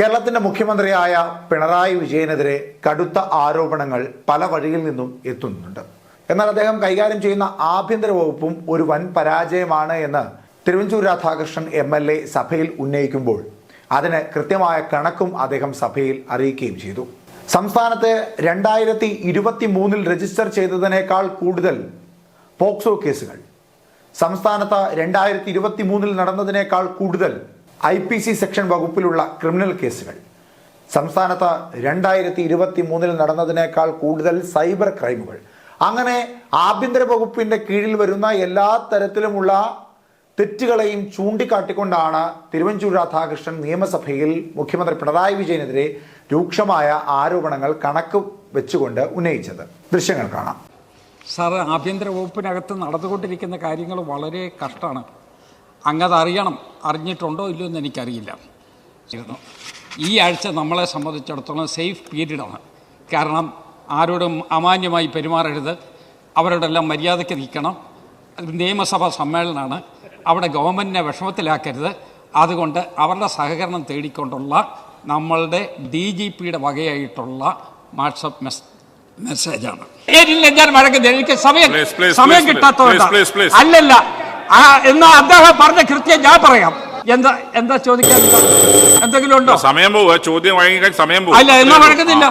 കേരളത്തിന്റെ മുഖ്യമന്ത്രിയായ പിണറായി വിജയനെതിരെ കടുത്ത ആരോപണങ്ങൾ പല വഴിയിൽ നിന്നും എത്തുന്നുണ്ട്. എന്നാൽ അദ്ദേഹം കൈകാര്യം ചെയ്യുന്ന ആഭ്യന്തര വകുപ്പും ഒരു വൻ പരാജയമാണ് എന്ന് തിരുവഞ്ചൂർ രാധാകൃഷ്ണൻ MLA സഭയിൽ ഉന്നയിക്കുമ്പോൾ അതിന് കൃത്യമായ കണക്കും അദ്ദേഹം സഭയിൽ അറിയിക്കുകയും ചെയ്തു. സംസ്ഥാനത്ത് 2023 രജിസ്റ്റർ ചെയ്തതിനേക്കാൾ കൂടുതൽ പോക്സോ കേസുകൾ, സംസ്ഥാനത്ത് 2023 നടന്നതിനേക്കാൾ കൂടുതൽ IPC സെക്ഷൻ വകുപ്പിലുള്ള ക്രിമിനൽ കേസുകൾ, സംസ്ഥാനത്ത് 2023 നടന്നതിനേക്കാൾ കൂടുതൽ സൈബർ ക്രൈമുകൾ, അങ്ങനെ ആഭ്യന്തര വകുപ്പിന്റെ കീഴിൽ വരുന്ന എല്ലാ തരത്തിലുമുള്ള തെറ്റുകളെയും ചൂണ്ടിക്കാട്ടിക്കൊണ്ടാണ് തിരുവഞ്ചൂർ രാധാകൃഷ്ണൻ നിയമസഭയിൽ മുഖ്യമന്ത്രി പിണറായി വിജയനെതിരെ രൂക്ഷമായ ആരോപണങ്ങൾ കണക്ക് വെച്ചുകൊണ്ട് ഉന്നയിച്ചത്. ദൃശ്യങ്ങൾ കാണാം. സാർ, ആഭ്യന്തര വകുപ്പിനകത്ത് നടന്നുകൊണ്ടിരിക്കുന്ന കാര്യങ്ങൾ വളരെ കഷ്ടമാണ്. അങ്ങത് അറിയണം. അറിഞ്ഞിട്ടുണ്ടോ ഇല്ലയോ എന്ന് എനിക്കറിയില്ല. ഈ ആഴ്ച നമ്മളെ സംബന്ധിച്ചിടത്തോളം സേഫ് പീരീഡാണ്. കാരണം ആരോടും അമാന്യമായി പെരുമാറരുത്, അവരോടെല്ലാം മര്യാദയ്ക്ക് നിൽക്കണം. നിയമസഭാ സമ്മേളനമാണ്, അവിടെ ഗവൺമെൻറ്റിനെ വിഷമത്തിലാക്കരുത്. അതുകൊണ്ട് അവരുടെ സഹകരണം തേടിക്കൊണ്ടുള്ള നമ്മളുടെ DGPയുടെ വകയായിട്ടുള്ള വാട്സപ്പ് മെസ്സേജാണ്. എനിക്ക് സമയം കിട്ടാത്തതുകൊണ്ട് അല്ലല്ല, എന്നാ അദ്ദേഹം പറഞ്ഞ കൃത്യം ഞാൻ പറയാം. എന്താ ചോദിക്കാൻ എന്തെങ്കിലും ഉണ്ടോ? സമയം ചോദ്യം സമയം അല്ല, എന്നാ വഴങ്ങുന്നില്ല.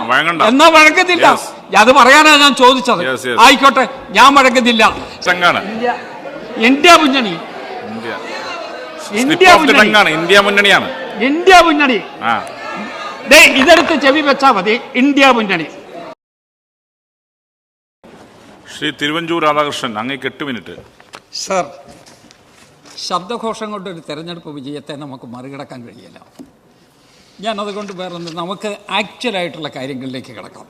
അത് പറയാനാണ് ഞാൻ ചോദിച്ചത്. ആയിക്കോട്ടെ, ഞാൻ വഴങ്ങുന്നില്ല. ഇന്ത്യ മുന്നണി, ഇന്ത്യ മുന്നണി ഇതെടുത്ത് ചെവി വെച്ചാ മതി. ഇന്ത്യ മുന്നണി. ശ്രീ തിരുവഞ്ചൂർ രാധാകൃഷ്ണൻ, അങ്ങേക്ക് 8 മിനിറ്റ്. സർ, ശബ്ദഘോഷം കൊണ്ടൊരു തെരഞ്ഞെടുപ്പ് വിജയത്തെ നമുക്ക് മറികടക്കാൻ കഴിയില്ല. ഞാനതുകൊണ്ട് വേറെ നമുക്ക് ആക്ച്വലായിട്ടുള്ള കാര്യങ്ങളിലേക്ക് കിടക്കാം.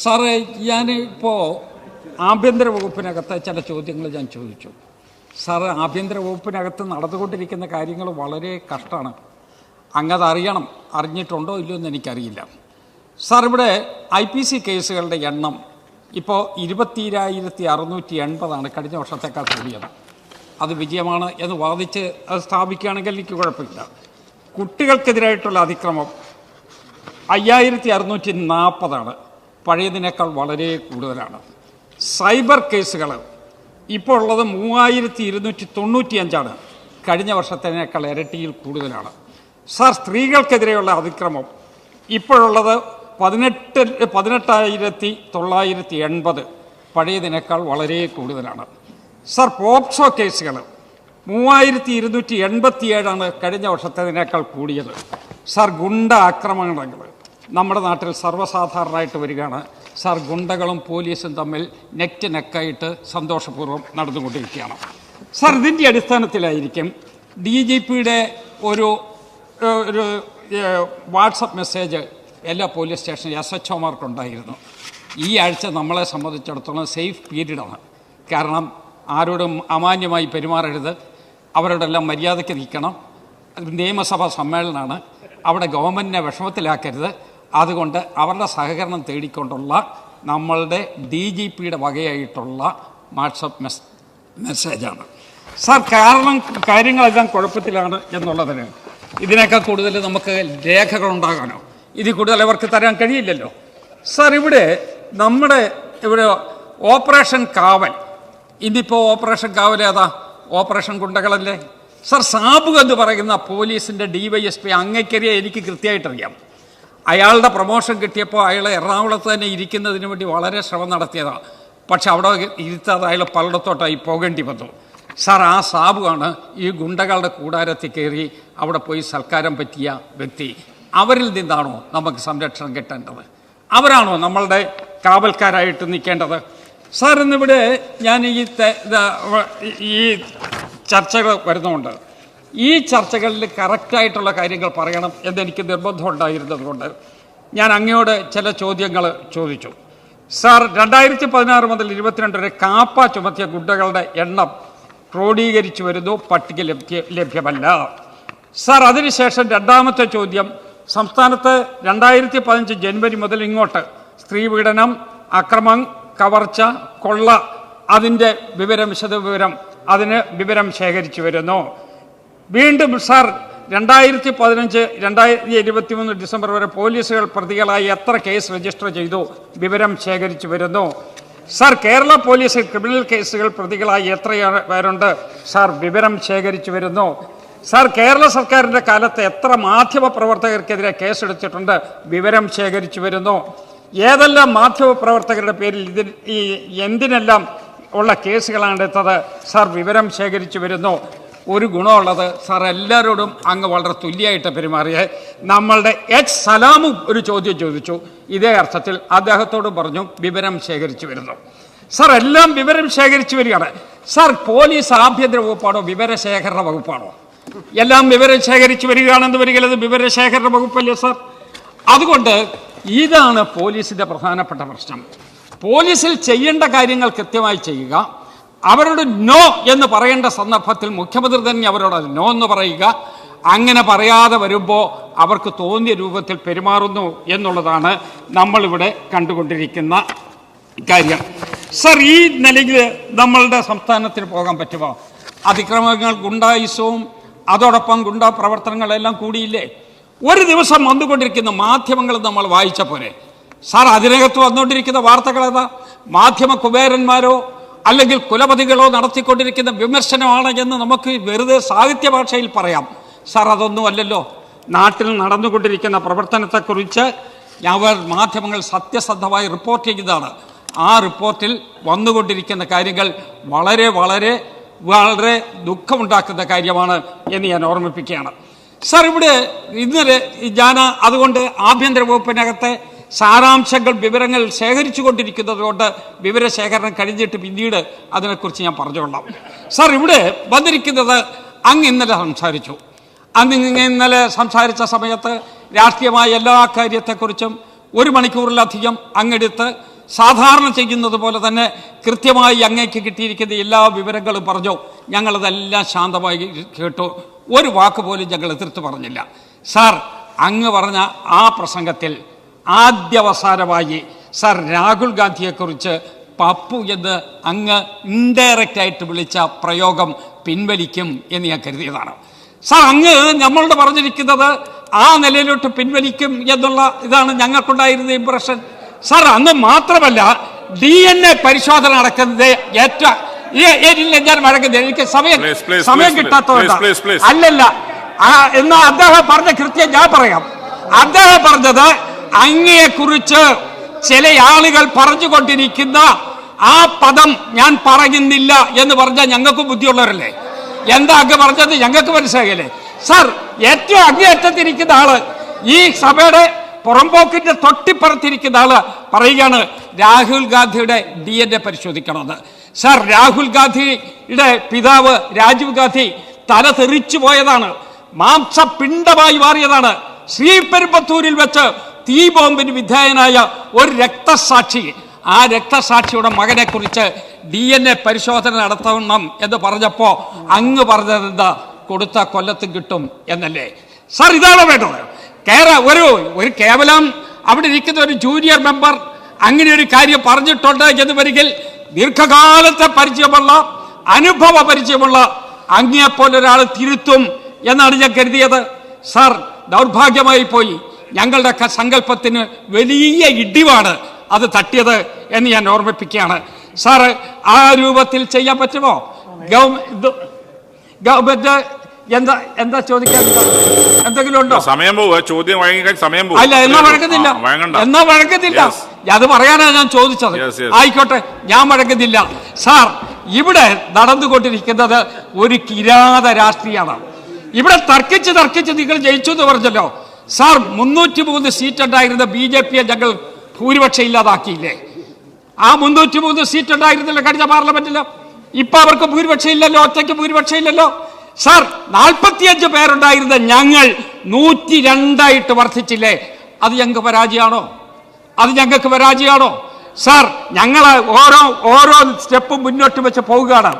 സാറേ, ഞാനിപ്പോൾ ആഭ്യന്തര വകുപ്പിനകത്ത് ചില ചോദ്യങ്ങൾ ഞാൻ ചോദിച്ചു. സാറ്, ആഭ്യന്തര വകുപ്പിനകത്ത് നടന്നുകൊണ്ടിരിക്കുന്ന കാര്യങ്ങൾ വളരെ കഷ്ടമാണ്. അങ്ങത് അറിയണം. അറിഞ്ഞിട്ടുണ്ടോ ഇല്ലയോ എന്ന് എനിക്കറിയില്ല. സാർ, ഇവിടെ IPC കേസുകളുടെ എണ്ണം ഇപ്പോൾ 22,680 കഴിഞ്ഞ വർഷത്തേക്കാൾ കൂടിയത്. അത് വിജയമാണ് എന്ന് വാദിച്ച് അത് സ്ഥാപിക്കുകയാണെങ്കിൽ എനിക്ക് കുഴപ്പമില്ല. കുട്ടികൾക്കെതിരായിട്ടുള്ള അതിക്രമം 5,640 പഴയതിനേക്കാൾ വളരെ കൂടുതലാണ്. സൈബർ കേസുകൾ ഇപ്പോൾ ഉള്ളത് 3,295 കഴിഞ്ഞ വർഷത്തിനേക്കാൾ ഇരട്ടിയിൽ കൂടുതലാണ്. സാർ, സ്ത്രീകൾക്കെതിരെയുള്ള അതിക്രമം ഇപ്പോഴുള്ളത് 18,980 പഴയതിനേക്കാൾ വളരെ കൂടുതലാണ്. സാർ, പോക്സോ കേസുകൾ 3,287 കഴിഞ്ഞ വർഷത്തേതിനേക്കാൾ കൂടിയത്. സാർ, ഗുണ്ട ആക്രമണങ്ങൾ നമ്മുടെ നാട്ടിൽ സർവ്വസാധാരണമായിട്ട് വരികയാണ്. സാർ, ഗുണ്ടകളും പോലീസും തമ്മിൽ നെക്ക് നെക്കായിട്ട് സന്തോഷപൂർവ്വം നടന്നുകൊണ്ടിരിക്കുകയാണ്. സാർ, ഇതിൻ്റെ അടിസ്ഥാനത്തിലായിരിക്കും DGPയുടെ ഒരു വാട്സപ്പ് മെസ്സേജ് എല്ലാ പോലീസ് സ്റ്റേഷനിലും SHOമാർക്കുണ്ടായിരുന്നു. ഈ ആഴ്ച നമ്മളെ സംബന്ധിച്ചിടത്തോളം സേഫ് പീരീഡാണ്. കാരണം ആരോടും അമാന്യമായി പെരുമാറരുത്, അവരോടെല്ലാം മര്യാദയ്ക്ക് നിൽക്കണം. നിയമസഭാ സമ്മേളനമാണ്, അവിടെ ഗവൺമെൻറ്റിനെ വിഷമത്തിലാക്കരുത്. അതുകൊണ്ട് അവരുടെ സഹകരണം തേടിക്കൊണ്ടുള്ള നമ്മളുടെ DGPയുടെ വകയായിട്ടുള്ള വാട്സപ്പ് മെസ്സേജാണ്. സാർ, കാരണം കാര്യങ്ങളെല്ലാം കുഴപ്പത്തിലാണ് എന്നുള്ളതിന് ഇതിനേക്കാൾ കൂടുതൽ നമുക്ക് രേഖകളുണ്ടാകാനോ ഇതിൽ കൂടുതൽ അവർക്ക് തരാൻ കഴിയില്ലല്ലോ. സാർ, ഇവിടെ ഓപ്പറേഷൻ കാവൽ, ഇന്നിപ്പോൾ ഓപ്പറേഷൻ കാവൽ ഏതാ? ഓപ്പറേഷൻ ഗുണ്ടകളല്ലേ. സാർ, സാബു എന്ന് പറയുന്ന പോലീസിൻ്റെ DYSP അങ്ങേക്കറിയാൻ എനിക്ക് കൃത്യമായിട്ടറിയാം. അയാളുടെ പ്രൊമോഷൻ കിട്ടിയപ്പോൾ അയാൾ എറണാകുളത്ത് തന്നെ ഇരിക്കുന്നതിന് വേണ്ടി വളരെ ശ്രമം നടത്തിയതാണ്. പക്ഷെ അവിടെ ഇരുത്താതെ അയാൾ പലയിടത്തോട്ടായി പോകേണ്ടി വന്നു. സാർ, ആ സാബുവാണ് ഈ ഗുണ്ടകളുടെ കൂടാരത്തിൽ കയറി അവിടെ പോയി സൽക്കാരം പറ്റിയ വ്യക്തി. അവരിൽ നിന്നാണോ നമുക്ക് സംരക്ഷണം കിട്ടേണ്ടത്? അവരാണോ നമ്മളുടെ കാവൽക്കാരായിട്ട് നിൽക്കേണ്ടത്? സാർ, ഇന്നിവിടെ ഞാൻ ഈ ചർച്ചകൾ വരുന്നുണ്ട്. ഈ ചർച്ചകളിൽ കറക്റ്റായിട്ടുള്ള കാര്യങ്ങൾ പറയണം എന്നെനിക്ക് നിർബന്ധമുണ്ടായിരുന്നത് കൊണ്ട് ഞാൻ അങ്ങയോട് ചില ചോദ്യങ്ങൾ ചോദിച്ചു. സാർ, 2016 മുതൽ 22 വരെ കാപ്പ ചുമത്തിയ ഗുണ്ടകളുടെ എണ്ണം ക്രോഡീകരിച്ചു വരുന്നു, പട്ടിക ലഭ്യമല്ല. സാർ, അതിനുശേഷം രണ്ടാമത്തെ ചോദ്യം, സംസ്ഥാനത്ത് 2015 ജനുവരി മുതൽ ഇങ്ങോട്ട് സ്ത്രീപീഡനം, അക്രമം, കവർച്ച, കൊള്ള, അതിൻ്റെ വിശദവിവരം അതിന് വിവരം ശേഖരിച്ചു വരുന്നു. വീണ്ടും സാർ 2015, 2023 ഡിസംബർ വരെ പോലീസുകൾ പ്രതികളായി എത്ര കേസ് രജിസ്റ്റർ ചെയ്തു? വിവരം ശേഖരിച്ചു വരുന്നു. സർ, കേരള പോലീസിൽ ക്രിമിനൽ കേസുകൾ പ്രതികളായി എത്ര പേരുണ്ട്? സർ, വിവരം ശേഖരിച്ചു വരുന്നു. സർ, കേരള സർക്കാരിൻ്റെ കാലത്ത് എത്ര മാധ്യമ പ്രവർത്തകർക്കെതിരെ കേസെടുത്തിട്ടുണ്ട്? വിവരം ശേഖരിച്ചു വരുന്നു. ഏതെല്ലാം മാധ്യമ പ്രവർത്തകരുടെ പേരിൽ എന്തിനെല്ലാം ഉള്ള കേസുകളാണ് എടുത്തത്? സർ, വിവരം ശേഖരിച്ചു വരുന്നു. ഒരു ഗുണമുള്ളത് സാർ, എല്ലാവരോടും അങ്ങ് വളരെ തുല്യമായിട്ട് പെരുമാറിയ നമ്മളുടെ എച്ച് സലാമും ഒരു ചോദ്യം ചോദിച്ചു. ഇതേ അർത്ഥത്തിൽ അദ്ദേഹത്തോട് പറഞ്ഞു വിവരം ശേഖരിച്ചു വരുന്നു. സാർ, എല്ലാം വിവരം ശേഖരിച്ചു വരികയാണ്. സാർ, പോലീസ് ആഭ്യന്തര വകുപ്പാണോ വിവരശേഖരണ വകുപ്പാണോ? എല്ലാം വിവരം ശേഖരിച്ചു വരികയാണെന്ന് വരികയത് വിവരശേഖരണ വകുപ്പല്ലേ സാർ? അതുകൊണ്ട് ഇതാണ് പോലീസിൻ്റെ പ്രധാനപ്പെട്ട പ്രശ്നം. പോലീസിൽ ചെയ്യേണ്ട കാര്യങ്ങൾ കൃത്യമായി ചെയ്യുക, അവരോട് നോ എന്ന് പറയേണ്ട സന്ദർഭത്തിൽ മുഖ്യമന്ത്രി തന്നെ അവരോട് നോ എന്ന് പറയുക. അങ്ങനെ പറയാതെ വരുമ്പോൾ അവർക്ക് തോന്നിയ രൂപത്തിൽ പെരുമാറുന്നു എന്നുള്ളതാണ് നമ്മളിവിടെ കണ്ടുകൊണ്ടിരിക്കുന്ന കാര്യം. സർ, ഈ നിലയിൽ നമ്മളുടെ സംസ്ഥാനത്തിന് പോകാൻ പറ്റുമോ? അതിക്രമങ്ങൾ, ഗുണ്ടായുസവും അതോടൊപ്പം ഗുണ്ടാ പ്രവർത്തനങ്ങളെല്ലാം കൂടിയില്ലേ? ഒരു ദിവസം വന്നുകൊണ്ടിരിക്കുന്ന മാധ്യമങ്ങൾ നമ്മൾ വായിച്ച പോലെ സാർ, അതിനകത്ത് വന്നുകൊണ്ടിരിക്കുന്ന വാർത്തകൾ ഏതാ? മാധ്യമ കുബേരന്മാരോ അല്ലെങ്കിൽ കുലപതികളോ നടത്തിക്കൊണ്ടിരിക്കുന്ന വിമർശനമാണ് എന്ന് നമുക്ക് വെറുതെ സാഹിത്യ ഭാഷയിൽ പറയാം. സാർ, അതൊന്നും അല്ലല്ലോ. നാട്ടിൽ നടന്നുകൊണ്ടിരിക്കുന്ന പ്രവർത്തനത്തെക്കുറിച്ച് മാധ്യമങ്ങൾ സത്യസന്ധമായി റിപ്പോർട്ട് ചെയ്തതാണ്. ആ റിപ്പോർട്ടിൽ വന്നുകൊണ്ടിരിക്കുന്ന കാര്യങ്ങൾ വളരെ വളരെ വളരെ ദുഃഖമുണ്ടാക്കുന്ന കാര്യമാണ് എന്ന് ഞാൻ ഓർമ്മിപ്പിക്കുകയാണ്. സാർ, ഇവിടെ ഇന്നലെ ഞാൻ അതുകൊണ്ട് ആഭ്യന്തര വകുപ്പിനകത്തെ സാരാംശങ്ങൾ, വിവരങ്ങൾ ശേഖരിച്ചു കൊണ്ടിരിക്കുന്നത് കൊണ്ട് വിവരശേഖരണം കഴിഞ്ഞിട്ട് പിന്നീട് അതിനെക്കുറിച്ച് ഞാൻ പറഞ്ഞുകൊള്ളാം. സാർ, ഇവിടെ വന്നിരിക്കുന്നത് അങ്ങ് ഇന്നലെ സംസാരിച്ചു. ഇന്നലെ സംസാരിച്ച സമയത്ത് രാഷ്ട്രീയമായ എല്ലാ കാര്യത്തെക്കുറിച്ചും 1 മണിക്കൂറിലധികം അങ്ങെടുത്ത് സാധാരണ ചെയ്യുന്നത് പോലെ തന്നെ കൃത്യമായി അങ്ങേക്ക് കിട്ടിയിരിക്കുന്ന എല്ലാ വിവരങ്ങളും പറഞ്ഞു. ഞങ്ങളതെല്ലാം ശാന്തമായി കേട്ടു. ഒരു വാക്ക് പോലും ഞങ്ങൾ എതിർത്ത് പറഞ്ഞില്ല. സാർ, അങ്ങ് പറഞ്ഞ ആ പ്രസംഗത്തിൽ ആദ്യവസാനമായി സാർ രാഹുൽ ഗാന്ധിയെക്കുറിച്ച് പപ്പു എന്ന് അങ്ങ് ഇൻഡയറക്റ്റ് ആയിട്ട് വിളിച്ച പ്രയോഗം പിൻവലിക്കും എന്ന് ഞാൻ കരുതിയതാണ്. സാർ, അങ്ങ് നമ്മളോട് പറഞ്ഞിരിക്കുന്നത് ആ നിലയിലോട്ട് പിൻവലിക്കും എന്നുള്ള ഇതാണ് ഞങ്ങൾക്കുണ്ടായിരുന്ന ഇംപ്രഷൻ. സാർ, അന്ന് മാത്രമല്ല DNA പരിശോധന നടക്കുന്നത് ഞാൻ വഴങ്ങുന്നത് എനിക്ക് സമയം കിട്ടാത്തതുകൊണ്ട് അല്ലല്ല. എന്നാ അദ്ദേഹം പറഞ്ഞ കൃത്യം ഞാൻ പറയാം. അദ്ദേഹം പറഞ്ഞത് അങ്ങയെക്കുറിച്ച് ചില ആളുകൾ പറഞ്ഞുകൊണ്ടിരിക്കുന്ന ആ പദം ഞാൻ പറയുന്നില്ല എന്ന് പറഞ്ഞാൽ ഞങ്ങൾക്ക് ബുദ്ധിയുള്ളവരല്ലേ? എന്താ അങ്ങ് പറഞ്ഞത് ഞങ്ങൾക്ക് മനസ്സിലാകല്ലേ? സാർ, ഏറ്റവും അങ്ങേയറ്റത്തിരിക്കുന്ന ആള്, ഈ സഭയുടെ പുറമ്പോക്കിന്റെ തൊട്ടിപ്പുറത്തിരിക്കുന്ന ആള് പറയുകയാണ് രാഹുൽ ഗാന്ധിയുടെ DNA പരിശോധിക്കണമെന്ന്. സാർ, രാഹുൽ ഗാന്ധിയുടെ പിതാവ് രാജീവ് ഗാന്ധി തല തെറിച്ചു പോയതാണ്, മാംസപിണ്ഡമായി മാറിയതാണ്. ശ്രീപെരുമ്പത്തൂരിൽ വെച്ച് തീ ബോംബിന് വിധേയനായ ഒരു രക്തസാക്ഷി, ആ രക്തസാക്ഷിയുടെ മകനെ കുറിച്ച് DNA പരിശോധന നടത്തണം എന്ന് പറഞ്ഞപ്പോ അങ്ങ് പറഞ്ഞത് എന്താ? കൊടുത്ത കൊല്ലത്തും കിട്ടും എന്നല്ലേ? സാർ, ഇതാണ് വേണ്ടത്. ഒരു കേവലം അവിടെ ഇരിക്കുന്ന ഒരു ജൂനിയർ മെമ്പർ അങ്ങനെ ഒരു കാര്യം പറഞ്ഞിട്ടുണ്ട് എന്ന് വരികിൽ ദീർഘകാലത്തെ പരിചയമുള്ള, അനുഭവ പരിചയമുള്ള അങ്ങേപ്പോലൊരാൾ തിരുത്തും എന്നാണ് ഞാൻ കരുതിയത്. സാർ, ദൗർഭാഗ്യമായി പോയി. ഞങ്ങളുടെ സങ്കല്പത്തിന് വലിയ ഇടിവാണ് അത് തട്ടിയത് എന്ന് ഞാൻ ഓർമ്മിപ്പിക്കുകയാണ്. സാറ്, ആ രൂപത്തിൽ ചെയ്യാൻ പറ്റുമോ? ഗവൺമെന്റ് എന്താ ചോദിക്കാൻ എന്തെങ്കിലും ഉണ്ടോ? അല്ല, എന്നാ വഴങ്ങുന്നില്ല. അത് പറയാനാണ് ഞാൻ ചോദിച്ചത്. ആയിക്കോട്ടെ, ഞാൻ വഴങ്ങുന്നില്ല. സാർ, ഇവിടെ നടന്നുകൊണ്ടിരിക്കുന്നത് ഒരു കിരാത രാഷ്ട്രീയമാണ്. ഇവിടെ തർക്കിച്ച് നിങ്ങൾ ജയിച്ചു എന്ന് പറഞ്ഞല്ലോ. സാർ, 303 സീറ്റ് ഉണ്ടായിരുന്ന BJPയെ ഞങ്ങൾ ഭൂരിപക്ഷം ഇല്ലാതാക്കിയില്ലേ? ആ 303 സീറ്റ് ഉണ്ടായിരുന്നില്ല കഴിഞ്ഞ പാർലമെന്റിൽ. ഇപ്പൊ അവർക്ക് ഭൂരിപക്ഷം ഇല്ലല്ലോ, ഒറ്റയ്ക്ക് ഭൂരിപക്ഷം ഇല്ലല്ലോ. സാർ, 45 പേരുണ്ടായിരുന്ന ഞങ്ങൾ 102 വർദ്ധിച്ചില്ലേ? അത് ഞങ്ങൾക്ക് പരാജയമാണോ? സാർ, ഞങ്ങൾ ഓരോ സ്റ്റെപ്പും മുന്നോട്ട് വെച്ച് പോവുകയാണ്.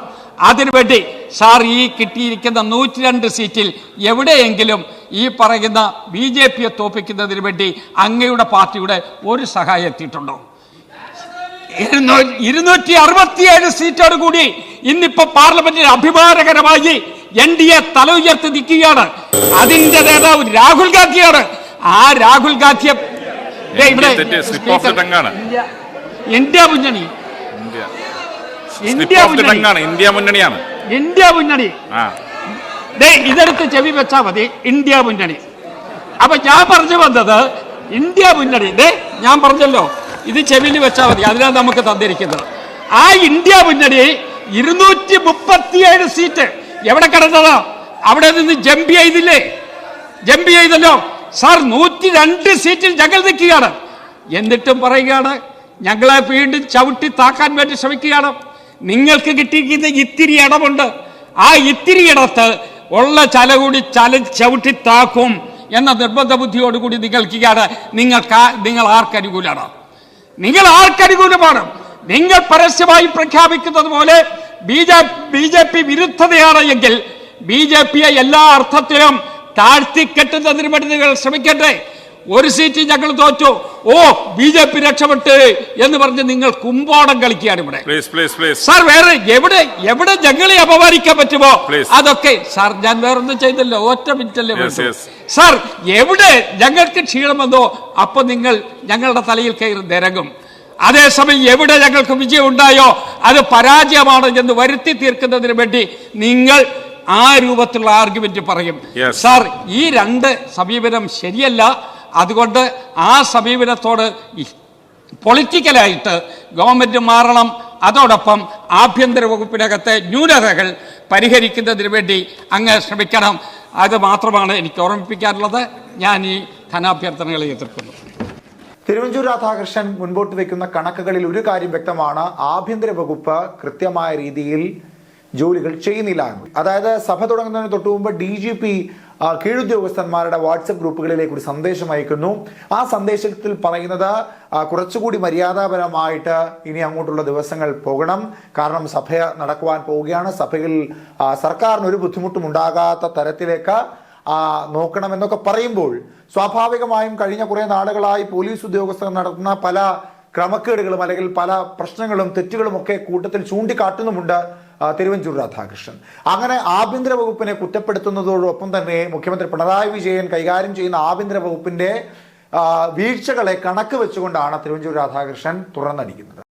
അതിനുവേണ്ടി സാർ, ഈ കിട്ടിയിരിക്കുന്ന 102 സീറ്റിൽ എവിടെയെങ്കിലും ഈ പറയുന്ന BJPയെ തോപ്പിക്കുന്നതിന് വേണ്ടി അങ്ങയുടെ പാർട്ടിയുടെ ഒരു സഹായം എത്തിയിട്ടുണ്ടോ? 267 സീറ്റോട് കൂടി ഇന്നിപ്പോ പാർലമെന്റിൽ അഭിമാനകരമായി NDA തല ഉയർത്തി നിൽക്കുകയാണ്. അതിന്റെ നേതാവ് രാഹുൽ ഗാന്ധിയാണ്. ആ രാഹുൽ ഗാന്ധിയെ ഇവിടെ ഇന്ത്യ മുന്നണി ഇതെടുത്ത് ചെവി വെച്ചാ മതി. ഇന്ത്യ മുന്നണി. അപ്പൊ ഞാൻ പറഞ്ഞു വന്നത് ഇന്ത്യ മുന്നണി. ഞാൻ പറഞ്ഞല്ലോ, ഇത് ചെവിയിൽ വെച്ചാൽ മതി. അതിനാണ് നമുക്ക് തന്നിരിക്കുന്നത്. ആ ഇന്ത്യ മുന്നണി 237 സീറ്റ് എവിടെ കിടന്നതാ? അവിടെ നിന്ന് ജമ്പ് ചെയ്തല്ലോ സാർ. 102 സീറ്റിൽ ഞങ്ങൾ നിൽക്കുകയാണ്. എന്നിട്ടും പറയുകയാണ് ഞങ്ങളെ വീണ്ടും ചവിട്ടി താക്കാൻ വേണ്ടി ശ്രമിക്കുകയാണ്. നിങ്ങൾക്ക് കിട്ടിയിരിക്കുന്ന ഇത്തിരി ഇടമുണ്ട്. ആ ഇത്തിരി ഇടത്ത് ഉള്ള ചല കൂടി ചവിട്ടി താക്കും എന്ന നിർബന്ധ ബുദ്ധിയോടുകൂടി നിൽക്കുകയാണ്. നിങ്ങൾ ആർക്കനുകൂലമാണ്? നിങ്ങൾ ആർക്കനുകൂലമാണ്? നിങ്ങൾ പരസ്യമായി പ്രഖ്യാപിക്കുന്നത് പോലെ BJP വിരുദ്ധതയാണ് എങ്കിൽ BJP എല്ലാ അർത്ഥത്തിലും താഴ്ത്തിക്കെട്ടുന്നതിന് വേണ്ടി നിങ്ങൾ ശ്രമിക്കട്ടെ. ഒരു സീറ്റ് ഞങ്ങൾ തോറ്റു, BJP രക്ഷപ്പെട്ട് എന്ന് പറഞ്ഞ് നിങ്ങൾ കുമ്പോടം കളിക്കുകയാണ് ഇവിടെ. സാർ വേറെ എവിടെ ഞങ്ങളെ അപമാനിക്കാൻ പറ്റുമോ അതൊക്കെ സാർ. ഞാൻ വേറൊന്നും ചെയ്തല്ലോ, ഒറ്റ മിനിറ്റല്ലേ സാർ. എവിടെ ഞങ്ങൾക്ക് ക്ഷീണം വന്നോ അപ്പൊ നിങ്ങൾ ഞങ്ങളുടെ തലയിൽ കയറി നിരങ്ങും. അതേസമയം എവിടെ ഞങ്ങൾക്ക് വിജയം ഉണ്ടായോ അത് പരാജയമാണ് എന്ന് വരുത്തി തീർക്കുന്നതിന് വേണ്ടി നിങ്ങൾ ആ രൂപത്തിലുള്ള ആർഗ്യുമെന്റ് പറയും. സാർ, ഈ രണ്ട് സമീപനം ശരിയല്ല. അതുകൊണ്ട് ആ സമീപനത്തോട് പൊളിറ്റിക്കലായിട്ട് ഗവൺമെന്റ് മാറണം. അതോടൊപ്പം ആഭ്യന്തര വകുപ്പിനകത്തെ ന്യൂനതകൾ പരിഹരിക്കുന്നതിന് വേണ്ടി അങ്ങ് ശ്രമിക്കണം. അത് മാത്രമാണ് എനിക്ക് ഓർമ്മിപ്പിക്കാനുള്ളത്. ഞാൻ ഈ ധനാഭ്യർത്ഥനകളെ എതിർക്കുന്നു. തിരുവഞ്ചൂർ രാധാകൃഷ്ണൻ മുൻപോട്ട് വയ്ക്കുന്ന കണക്കുകളിൽ ഒരു കാര്യം വ്യക്തമാണ്. ആഭ്യന്തര വകുപ്പ് കൃത്യമായ രീതിയിൽ ജോലികൾ ചെയ്യുന്നില്ല. അതായത് സഭ തുടങ്ങുന്നതിന് തൊട്ടു മുമ്പ് DGP കീഴുദ്യോഗസ്ഥന്മാരുടെ വാട്സപ്പ് ഗ്രൂപ്പുകളിലേക്ക് ഒരു സന്ദേശം അയക്കുന്നു. ആ സന്ദേശത്തിൽ പറയുന്നത് കുറച്ചുകൂടി മര്യാദാപരമായിട്ട് ഇനി അങ്ങോട്ടുള്ള ദിവസങ്ങൾ പോകണം. കാരണം സഭ നടക്കുവാൻ പോവുകയാണ്. സഭയിൽ സർക്കാരിന് ഒരു ബുദ്ധിമുട്ടും ഉണ്ടാകാത്ത തരത്തിലേക്ക് നോക്കണമെന്നൊക്കെ പറയുമ്പോൾ സ്വാഭാവികമായും കഴിഞ്ഞ കുറെ നാളുകളായി പോലീസ് ഉദ്യോഗസ്ഥർ നടത്തുന്ന പല ക്രമക്കേടുകളും അല്ലെങ്കിൽ പല പ്രശ്നങ്ങളും തെറ്റുകളും ഒക്കെ കൂട്ടത്തിൽ ചൂണ്ടിക്കാട്ടുന്നുമുണ്ട് തിരുവഞ്ചൂർ രാധാകൃഷ്ണൻ. അങ്ങനെ ആഭ്യന്തര വകുപ്പിനെ കുറ്റപ്പെടുത്തുന്നതോടൊപ്പം തന്നെ മുഖ്യമന്ത്രി പിണറായി വിജയൻ കൈകാര്യം ചെയ്യുന്ന ആഭ്യന്തര വകുപ്പിന്റെ വീഴ്ചകളെ കണക്ക് വെച്ചുകൊണ്ടാണ് തിരുവഞ്ചൂർ രാധാകൃഷ്ണൻ തുറന്നടിക്കുന്നത്.